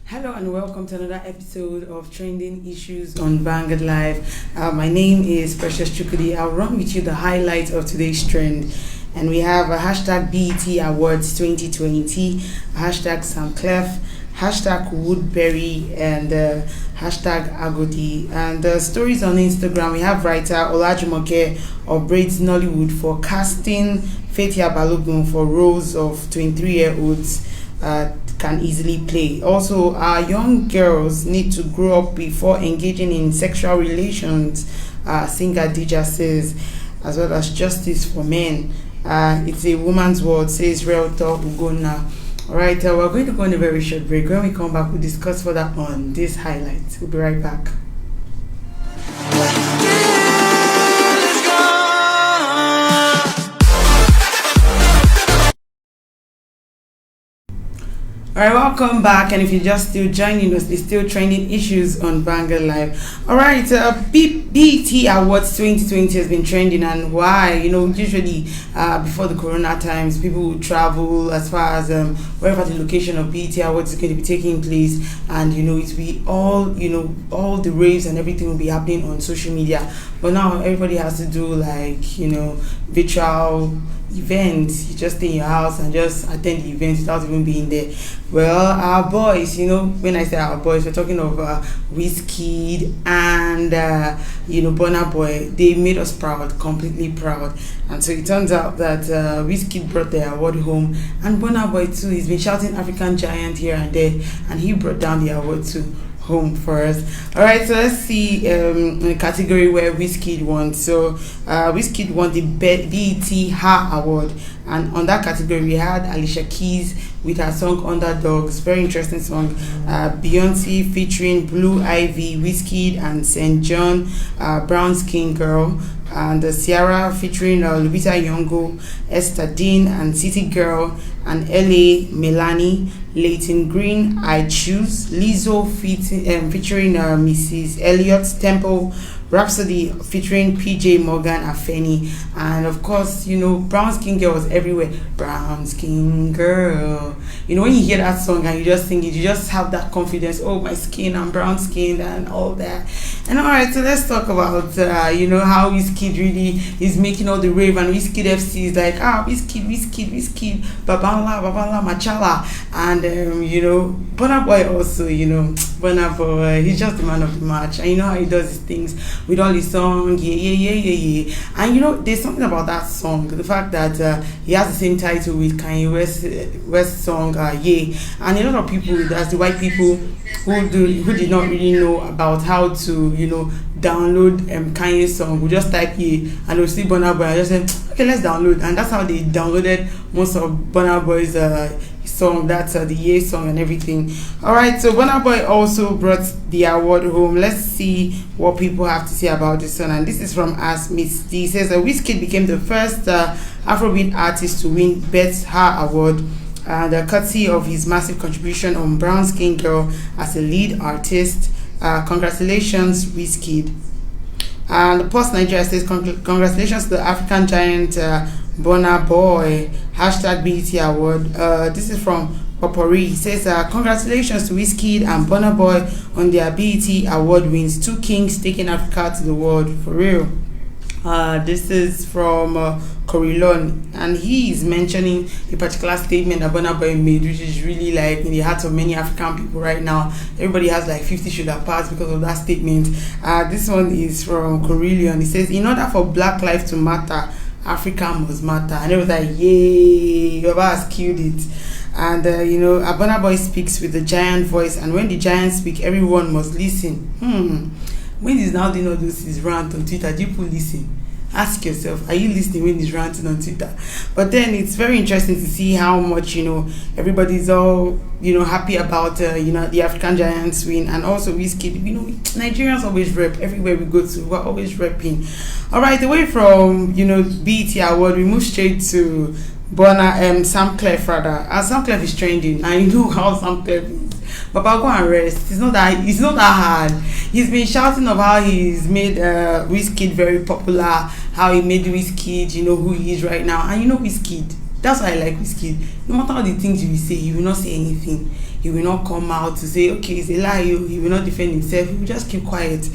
Hello and welcome to another episode of Trending Issues on Vanguard Live. My name is Precious Chukudi. I'll run with you the highlights of today's trend. And we have a hashtag BET Awards 2020, a hashtag Sam Clef, hashtag Woodbury, and hashtag Agodi. And stories on Instagram, we have writer Olajumoke of Braids Nollywood for casting Fathia Balogun for roles of 23-year-olds can easily play. Also, our young girls need to grow up before engaging in sexual relations, singer Dija says, as well as justice for men. It's a woman's world, says Realtor Ugonna. Alright, we're going to go on a very short break. When we come back, we'll discuss further on this highlight. We'll be right back. Alright, welcome back, and if you're just still joining us, it's still Trending Issues on Vanguard Live. Alright, BET Awards 2020 has been trending, and why? Usually before the corona times, people would travel as far as wherever the location of BET Awards is going to be taking place, and it be all the raves and everything will be happening on social media. But now everybody has to do virtual events. You just stay in your house and just attend the event without even being there. Well, our boys, when I say our boys, we're talking of Wizkid and Burna Boy. They made us proud, completely proud. And so it turns out that Wizkid brought the award home, and Burna Boy too. He's been shouting African giant here and there, and he brought down the award too home for us. Alright, so let's see the category where Wizkid won. So Wizkid won the BET Ha Award, and on that category we had Alicia Keys with her song Underdogs, very interesting song. Beyonce featuring Blue Ivy, Wizkid and St. John, Brown Skin Girl, and Ciara featuring Lupita Nyong'o, Esther Dean and City Girl, and LA Melanie, Leighton Green, I Choose, Lizzo featuring Mrs. Elliott, Temple, Rhapsody featuring PJ Morgan, Afeni, and of course, Brown Skin Girl was everywhere. Brown Skin Girl. When you hear that song and you just sing it, you just have that confidence. Oh, my skin, I'm brown skinned and all that. And alright, so let's talk about how Wizkid really is making all the rave, and Wizkid FC is like, Wizkid, Babala, Machala, and Burna Boy also, Burna Boy, he's just the man of the match, and how he does his things with all his songs, yeah. And there's something about that song, the fact that he has the same title with Kanye West's song, yeah. And a lot of people, that's the white people who did not really know about how to, download Kanye's song, will just type yeah, and they'll see Burna Boy and just say, okay, let's download. And that's how they downloaded most of Burna Boy's song, that's the yeah song and everything. Alright, so Burna Boy also brought the award home. Let's see what people have to say about this one. And this is from Ask Miss D. He says Wizkid became the first Afrobeat artist to win Best Ha Award, the courtesy of his massive contribution on Brown Skin Girl as a lead artist. Congratulations, Wizkid. And the Post Nigeria says congratulations to the African giant Burna Boy, hashtag BET Award. This is from Popori. He says congratulations to Wizkid and Burna Boy on their BET Award wins. Two kings taking Africa to the world, for real. This is from Corilon, and he is mentioning a particular statement that Burna Boy made, which is really in the hearts of many African people right now. Everybody has 50 shoulder pads because of that statement. This one is from Corilon. He says, in order for Black life to matter, Africa must matter. And it was yay, Baba has killed it. And Burna Boy speaks with a giant voice, and when the giants speak, everyone must listen. When he's now doing all his rant on Twitter, do people listen? Ask yourself, are you listening when he's ranting on Twitter? But then it's very interesting to see how much everybody's all happy about the African giants win, and also Wizkid. Nigerians always rep everywhere we go to. We're always repping. All right, away from BET Award, we move straight to Sam Clef rather. Sam Clef is trending, and you know how Sam Clef is. Papa, go and rest. It's not that hard. He's been shouting of how he's made Wizkid very popular, how he made Wizkid, who he is right now. And Wizkid, that's why I like Wizkid. No matter all the things you will say, he will not say anything. he will not come out to say, okay, it's a lie. He will not defend himself. He will just keep quiet.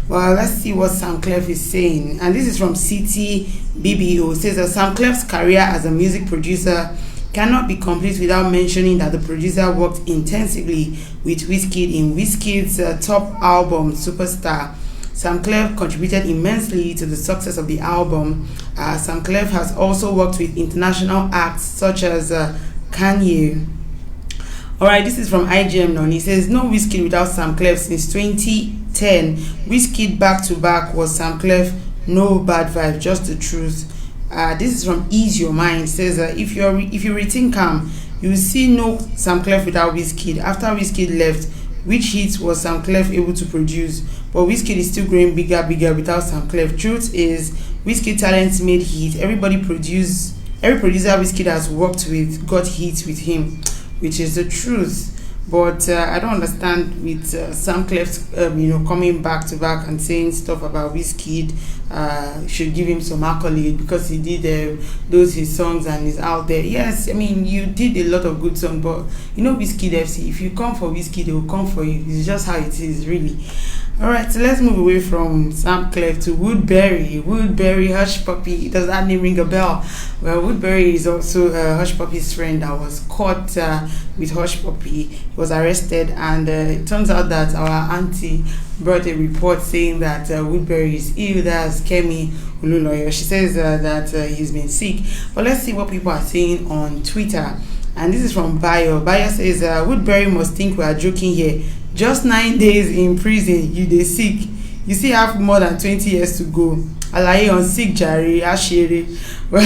Well, let's see what Sam Clef is saying. And this is from City BBO. It says that Sam Clef's career as a music producer cannot be complete without mentioning that the producer worked intensively with Wizkid in Wizkid's top album, Superstar. Sam Clef contributed immensely to the success of the album. Sam Clef has also worked with international acts such as Kanye. Alright, this is from IGM now. He says, no Wizkid without Sam Clef since 2010. Wizkid back to back was Sam Clef, no bad vibe, just the truth. This is from Ease Your Mind. It says if you rethink calm, you will see no Sam Clef without Wizkid. After Wizkid left, which hits was Sam Clef able to produce? But Wizkid is still growing bigger without Sam Clef. Truth is, Wizkid talents made hits. Every producer Wizkid has worked with got hits with him, which is the truth. But I don't understand with Sam Clef, coming back to back and saying stuff about Wizkid. Should give him some accolade because he did those his songs and is out there. Yes, I mean, you did a lot of good songs, but Wizkid FC, if you come for Wizkid, they will come for you. It's just how it is, really. Alright, so let's move away from Sam Clef to Woodbury Hush Puppy. Does that name ring a bell? Well, Woodbury is also Hush Puppy's friend that was caught with Hush Puppy. He was arrested, and it turns out that our auntie brought a report saying that Woodbury is ill. That's Kemi Oluloyo. She says that he's been sick. But let's see what people are saying on Twitter. And this is from Bayo. Bayo says, Woodbury must think we are joking here. Just 9 days in prison, you dey sick. You still have more than 20 years to go. Alaye on sick jare, ashere. Well,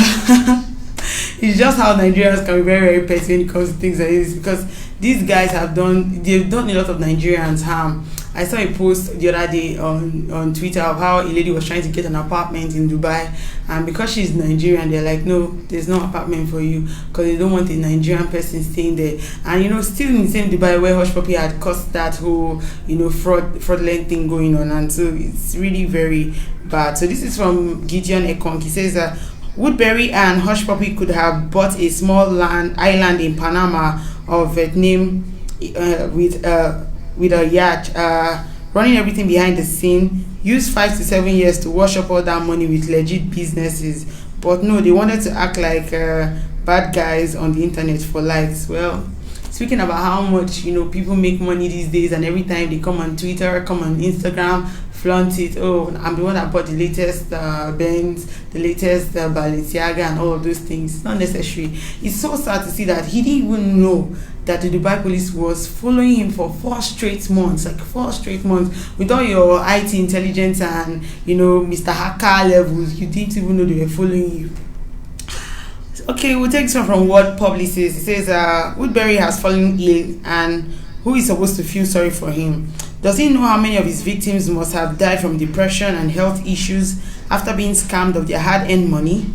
it's just how Nigerians can be very, very petty when it comes to things like this, because these guys they've done a lot of Nigerians harm. I saw a post the other day on Twitter of how a lady was trying to get an apartment in Dubai, and because she's Nigerian, they're like, no, there's no apartment for you, because they don't want a Nigerian person staying there. And still in the same Dubai where Hush Puppy had caused that whole fraudulent thing going on, and so it's really very bad. So this is from Gideon Ekong. He says Woodbury and Hush Puppy could have bought a small island in Panama of a name with a yacht, running everything behind the scene, used 5 to 7 years to wash up all that money with legit businesses. But no, they wanted to act like bad guys on the internet for likes. Well, speaking about how much people make money these days, and every time they come on Twitter, come on Instagram, flaunt it. Oh, I'm the one that bought the latest Benz, the latest Balenciaga, and all of those things. It's not necessary. It's so sad to see that he didn't even know that the Dubai police was following him for 4 straight months, with all your IT intelligence and Mr. Hacker levels. You didn't even know they were following you. Okay, we'll take some from Word Publicist. It says Woodbury has fallen ill, and who is supposed to feel sorry for him? Does he know how many of his victims must have died from depression and health issues after being scammed of their hard-earned money?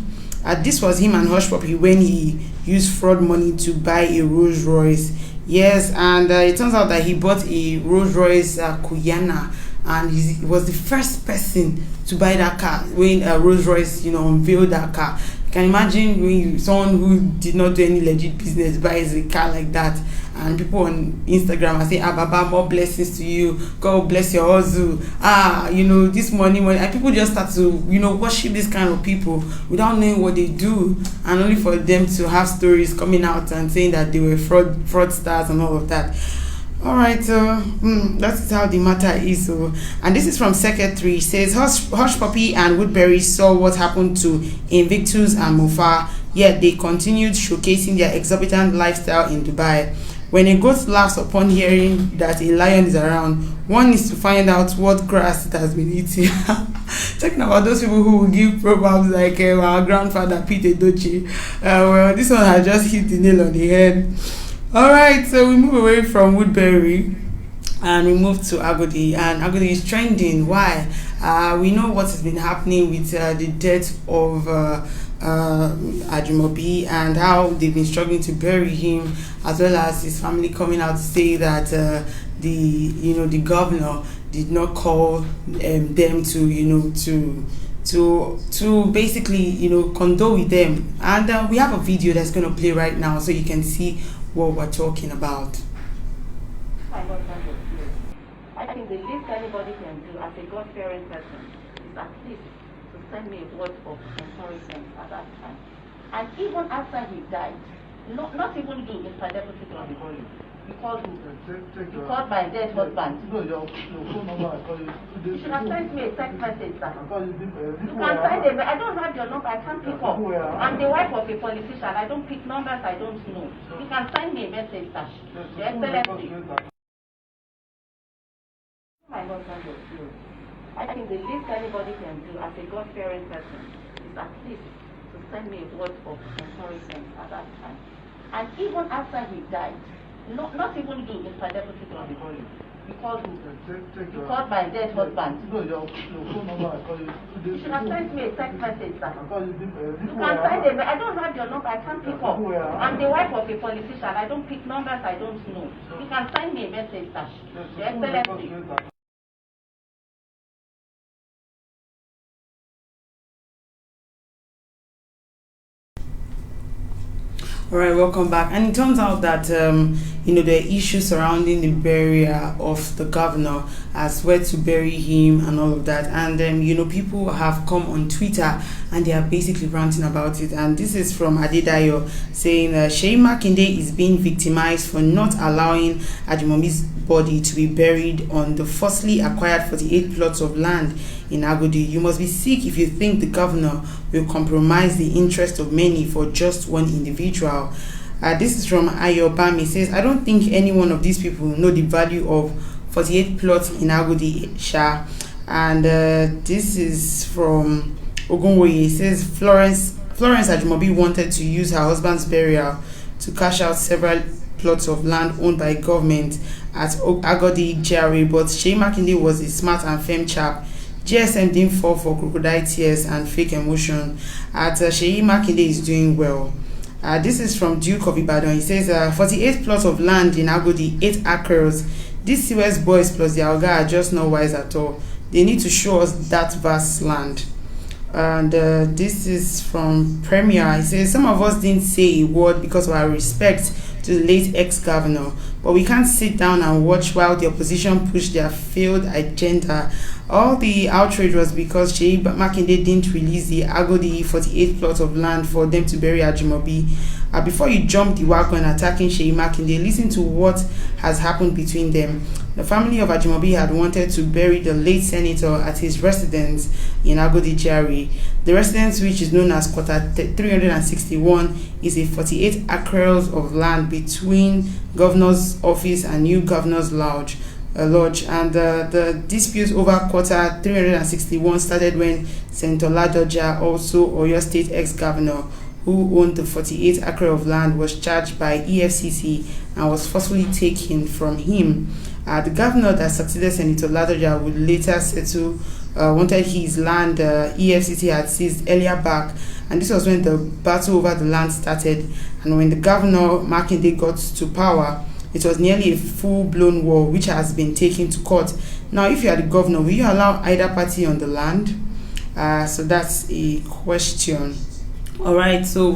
This was him and Hush Puppy when he used fraud money to buy a Rolls Royce. Yes, and it turns out that he bought a Rolls Royce Kuyana, and he was the first person to buy that car when Rolls Royce unveiled that car. You can imagine when someone who did not do any legit business buys a car like that, and people on Instagram are saying, Baba, more blessings to you, God bless your hustle, this money, and people just start to worship this kind of people without knowing what they do, and only for them to have stories coming out and saying that they were fraudsters and all of that. Alright, that's how the matter is. And this is from Secretary. It says Hush Puppy and Woodbury saw what happened to Invictus and Mofa, yet they continued showcasing their exorbitant lifestyle in Dubai. When a goat laughs upon hearing that a lion is around, one needs to find out what grass it has been eating. Talking about those people who will give proverbs like our grandfather Pete Edochie. Well, this one has just hit the nail on the head. Alright, so we move away from Woodbury and we move to Agodi, and Agodi is trending. Why? We know what has been happening with the death of Ajimobi, and how they've been struggling to bury him, as well as his family coming out to say that the governor did not call them to basically condole with them. And we have a video that's going to play right now so you can see what we're talking about. husband was killed. I think the least anybody can do as a God-fearing person is at least to send me a word of encouragement at that time. And even after he died, not even do Mr. Deputy Governor, because you called my dead husband. No, your phone number I call you. You should have sent me a text message, sir. You can send it, but I don't have your number, I can't pick up. I'm the wife of a politician, I don't pick numbers I don't know. You can send me a message, sir. Your Excellency. My husband was killed. I think the least anybody can do as a God-fearing person is at least to send me a word of encouragement at that time. And even after he died, not even do Mr. Deputy Governor, because you called my dead husband. No, your phone number I call you. You should have sent me a text message, sir. You can send send it, but I don't have your number, I can't pick up. I'm the wife of a politician, I don't pick numbers I don't know. You can send me a message, sir. Your Excellency. All right, welcome back. And it turns out that the issue surrounding the burial of the governor, as where to bury him and all of that. And people have come on Twitter and they are basically ranting about it. And this is from Adedayo saying Seyi Makinde is being victimized for not allowing Ajimobi's body to be buried on the falsely acquired 48 plots of land in Agodi. You must be sick if you think the governor will compromise the interest of many for just one individual. This is from Ayobami. It says, I don't think any one of these people know the value of 48 plots in Agodi Sha. And this is from Ogunwoye. It says Florence Ajimobi wanted to use her husband's burial to cash out several plots of land owned by government at Agodi GRA, but Seyi Makinde was a smart and firm chap. GSM didn't fall for crocodile tears and fake emotion. Seyi Makinde is doing well. This is from Duke of Ibadan. He says 48 plots of land in Agodi, 8 acres. These CS boys plus their oga are just not wise at all. They need to show us that vast land. And this is from Premier. He says some of us didn't say a word because of our respect to the late ex-governor, but we can't sit down and watch while the opposition push their failed agenda. All the outrage was because Seyi Makinde didn't release the Agodi 48 plots of land for them to bury Ajimobi. Before you jump the wagon attacking Seyi Makinde, listen to what has happened between them. The family of Ajimobi had wanted to bury the late senator at his residence in Agodi GRA. The residence, which is known as Quarter 361, is a 48 acres of land between governor's office and new governor's lodge. And the dispute over Quarter 361 started when Senator Ladoja, also Oyo State ex-governor, who owned the 48 acre of land, was charged by EFCC and was forcefully taken from him. The governor that succeeded Senator Ladoja would later settle, wanted his land EFCC had seized earlier back, and this was when the battle over the land started. And when the governor Makinde got to power, it was nearly a full-blown war, which has been taken to court. Now, if you are the governor, will you allow either party on the land? So that's a question. All right, so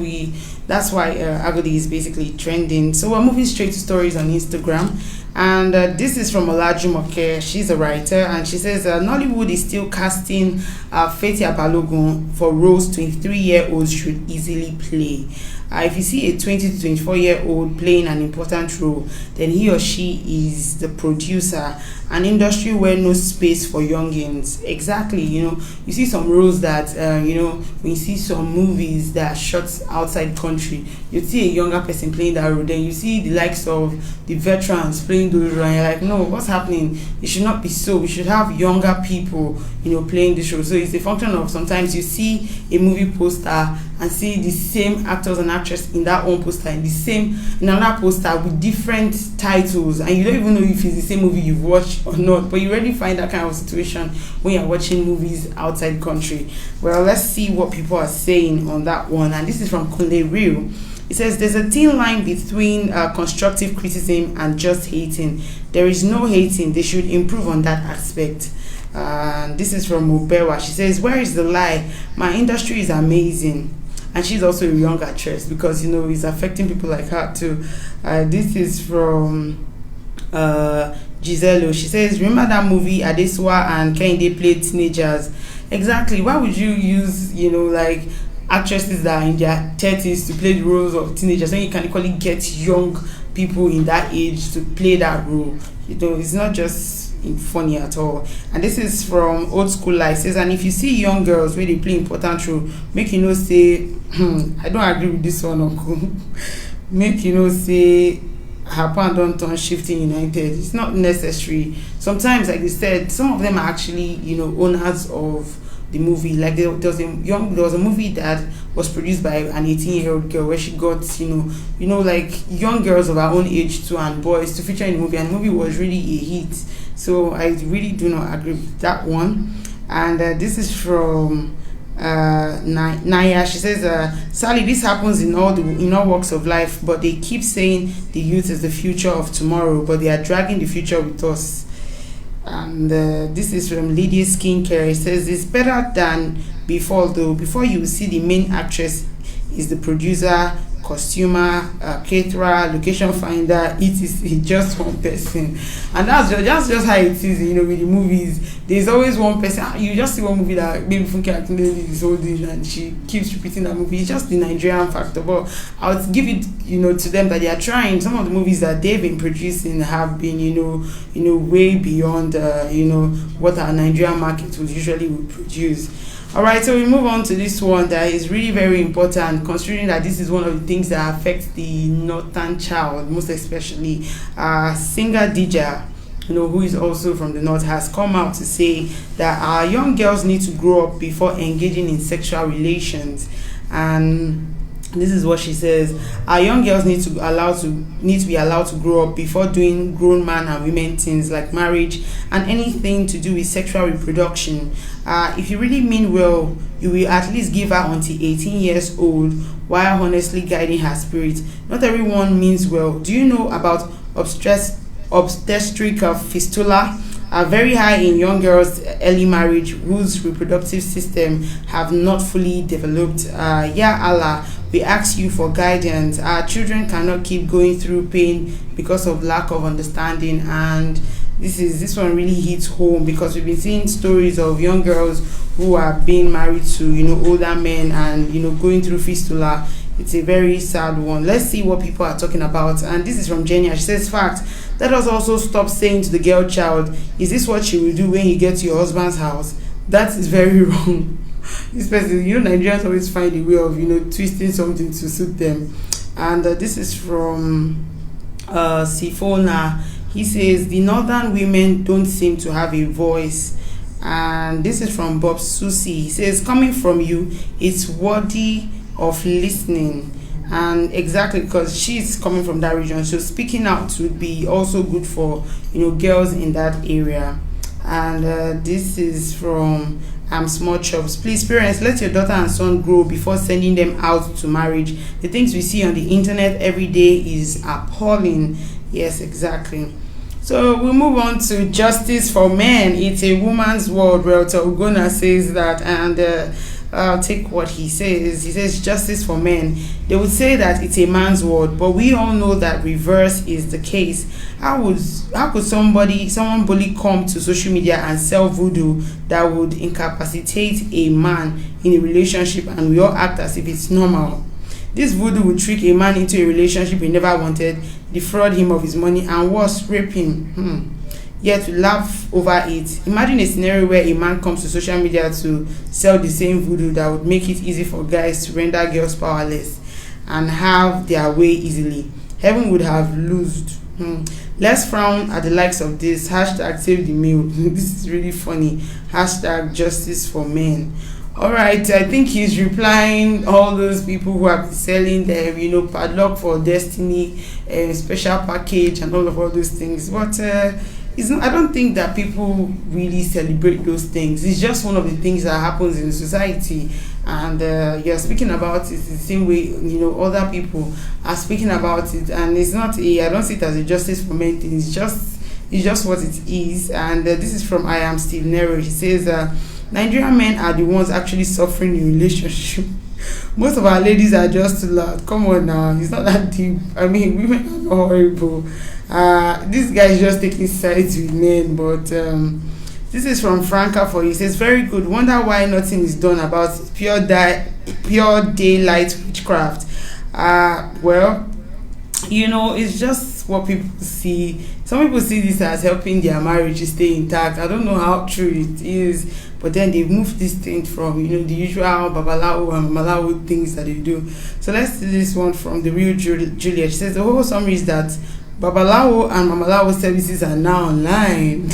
that's why Agodi is basically trending. So we're moving straight to stories on Instagram, and this is from Olajumoke. She's a writer, and she says Nollywood is still casting Fathia Balogun for roles 23-year-olds should easily play. If you see a 20 to 24-year-old playing an important role, then he or she is the producer. An industry where no space for youngins. Exactly, you see some roles that, when you see some movies that are shot outside country, you see a younger person playing that role, then you see the likes of the veterans playing those roles, and you're like, no, what's happening? It should not be so. We should have younger people, playing this role. So it's a function of sometimes you see a movie poster and see the same actors and actresses in that one poster, in another poster with different titles, and you don't even know if it's the same movie you've watched or not, but you already find that kind of situation when you're watching movies outside country. Well, let's see what people are saying on that one. And this is from Kunle Real. It says there's a thin line between constructive criticism and just hating. There is no hating. They should improve on that aspect. This is from Mubewa. She says, where is the lie? My industry is amazing. And she's also a young actress because, it's affecting people like her too. This is from Giselo. She says, remember that movie Adeswa and Kehinde played teenagers? Exactly. Why would you use, like actresses that are in their 30s to play the roles of teenagers when you can equally get young people in that age to play that role? It's not just funny at all. And this is from Old School Life. Says, and if you see young girls where they play important role, make say I don't agree with this one, uncle. Make say her pan don't turn shifting United. It's not necessary. Sometimes, like they said, some of them are actually owners of the movie. Like there was a movie that was produced by an 18-year-old girl where she got like young girls of her own age too and boys to feature in the movie, and the movie was really a hit. So I really do not agree with that one. And this is from Naya. She says, Sally, this happens in all walks of life, but they keep saying the youth is the future of tomorrow, but they are dragging the future with us. And this is from Lydia Skincare. It says, it's better than before, though. Before, you see the main actress is the producer, costumer, caterer, location finder. It is just one person, and that's just how it is. With the movies, there's always one person. You just see one movie that maybe Funke Akindele is holding, and she keeps repeating that movie. It's just the Nigerian factor. But I would give it, to them that they are trying. Some of the movies that they've been producing have been, way beyond, what our Nigerian market would usually produce. Alright, so we move on to this one that is really very important, considering that this is one of the things that affects the northern child, most especially. Singer Dija, who is also from the north, has come out to say that our young girls need to grow up before engaging in sexual relations. And this is what she says: our young girls need to be allowed to grow up before doing grown man and women things like marriage and anything to do with sexual reproduction. If you really mean well, you will at least give her until 18 years old while honestly guiding her spirit. Not everyone means well. Do you know about obstetric fistula? Are very high in young girls' early marriage whose reproductive system have not fully developed. Ya Allah, we ask you for guidance. Our children cannot keep going through pain because of lack of understanding. And this one really hits home, because we've been seeing stories of young girls who are being married to older men and going through fistula. It's a very sad one. Let's see what people are talking about. And this is from Jenny. She says, fact, let us also stop saying to the girl child, is this what you will do when you get to your husband's house? That is very wrong. Especially, Nigerians always find a way of, twisting something to suit them. And this is from Sifona. He says, the northern women don't seem to have a voice. And this is from Bob Susi. He says, coming from you, it's worthy of listening. And exactly, because she's coming from that region, so speaking out would be also good for girls in that area. And this is from Small Chops. Please, parents, let your daughter and son grow before sending them out to marriage. The things we see on the internet every day is appalling. Yes, exactly. So we move on to justice for men. It's a woman's world. Realtor Ugona says that, and I'll take what he says. He says justice for men. They would say that it's a man's world, but we all know that reverse is the case. How could someone bully come to social media and sell voodoo that would incapacitate a man in a relationship, and we all act as if it's normal? This voodoo would trick a man into a relationship he never wanted, defraud him of his money, and worse, rape him. Yet to laugh over it. Imagine a scenario where a man comes to social media to sell the same voodoo that would make it easy for guys to render girls powerless and have their way easily. Heaven would have loosed. Let's frown at the likes of this. Hashtag save the meal. This is really funny. Hashtag justice for men. Alright, I think he's replying all those people who have been selling them, padlock for destiny, special package and all those things. But I don't think that people really celebrate those things. It's just one of the things that happens in society, and you're speaking about it the same way other people are speaking about it, and it's not I don't see it as a justice for men thing. It's just what it is. And this is from I Am Steve Nero. He says Nigerian men are the ones actually suffering in relationship. Most of our ladies are just too loud. Come on now, it's not that deep. I mean, women are not horrible. This guy is just taking sides with men, but this is from Franca for you. It says, very good. Wonder why nothing is done about pure daylight witchcraft. Well, it's just what people see. Some people see this as helping their marriage to stay intact. I don't know how true it is, but then they move this thing from the usual babalawo and mamalawo things that they do. So let's see this one from the real Juliet. She says the whole summary is that babalawo and mamalawo services are now online.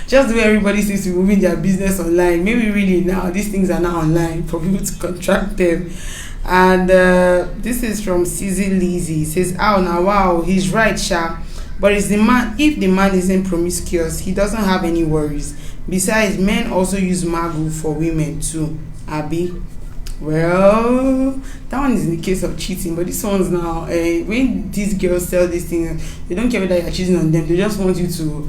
Just the way everybody seems to be moving their business online, maybe really now these things are now online for people to contract them. And this is from Cizzy Lizzy. He says, "Oh, now wow, he's right, Sha. But is the man? If the man isn't promiscuous, he doesn't have any worries. Besides, men also use magu for women too. Abi." Well, that one is in the case of cheating, but this one's now when these girls sell these things, they don't care whether you're cheating on them. They just want you to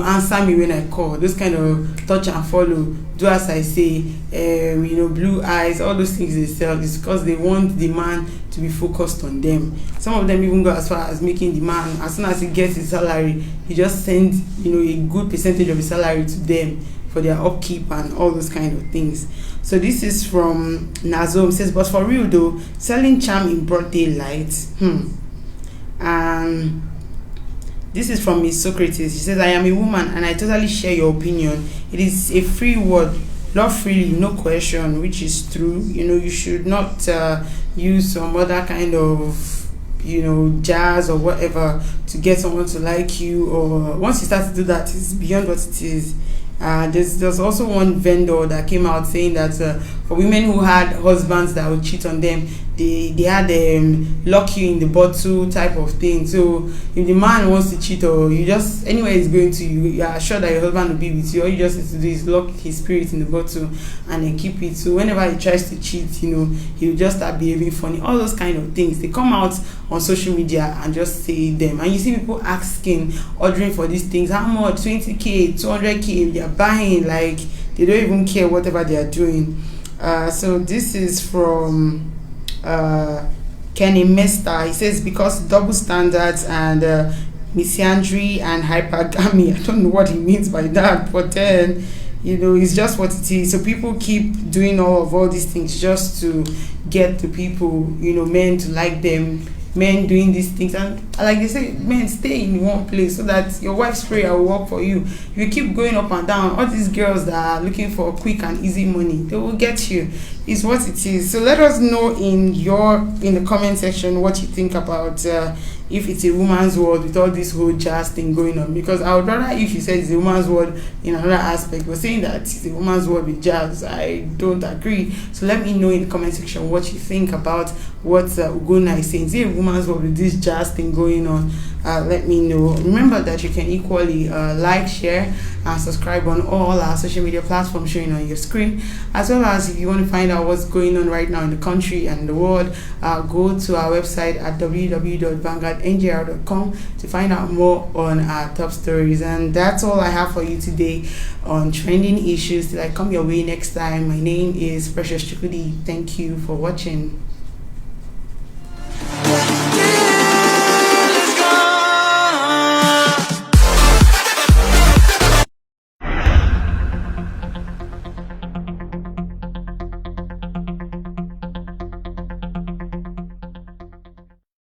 answer me when I call. Those kind of touch and follow, do as I say, blue eyes, all those things they sell is because they want the man to be focused on them. Some of them even go as far as making the man, as soon as he gets his salary, he just sends a good percentage of his salary to them for their upkeep and all those kind of things. So this is from Nazom. It says, but for real though, selling charm in broad daylight. And this is from Miss Socrates. She says, I am a woman and I totally share your opinion. It is a free word, love freely, no question, which is true. You should not use some other kind of jazz or whatever to get someone to like you, or once you start to do that, it's beyond what it is. There's also one vendor that came out saying that for women who had husbands that would cheat on them, they had lock you in the bottle type of thing. So if the man wants to cheat, or you just anywhere he's going to, you are sure that your husband will be with you. All you just need to do is lock his spirit in the bottle and then keep it. So whenever he tries to cheat, he will just start behaving funny. All those kind of things, they come out on social media and just say them. And you see people ordering for these things. How much? 20k, 200k. They are buying like they don't even care whatever they are doing. So this is from Kenny Mester. He says, because double standards and misandry and hypergamy. I don't know what he means by that, but then it's just what it is. So people keep doing all these things just to get the people, men to like them. Men doing these things, and like they say, men stay in one place so that your wife's prayer will work for you. If you keep going up and down, all these girls that are looking for quick and easy money, they will get you. It's what it is. So let us know in the comment section what you think about if it's a woman's world with all this whole jazz thing going on, because I would rather if you said it's a woman's world in another aspect, but saying that it's a woman's world with jazz, I don't agree. So let me know in the comment section what you think about what Ugonna is saying. Is it a woman's world with this jazz thing going on? Let me know. Remember that you can equally like, share and subscribe on all our social media platforms showing on your screen, as well as if you want to find out what's going on right now in the country and the world, go to our website at www.vanguardngr.com to find out more on our top stories. And that's all I have for you today on trending issues. Till I come your way next time, my name is Precious Chukudi. Thank you for watching.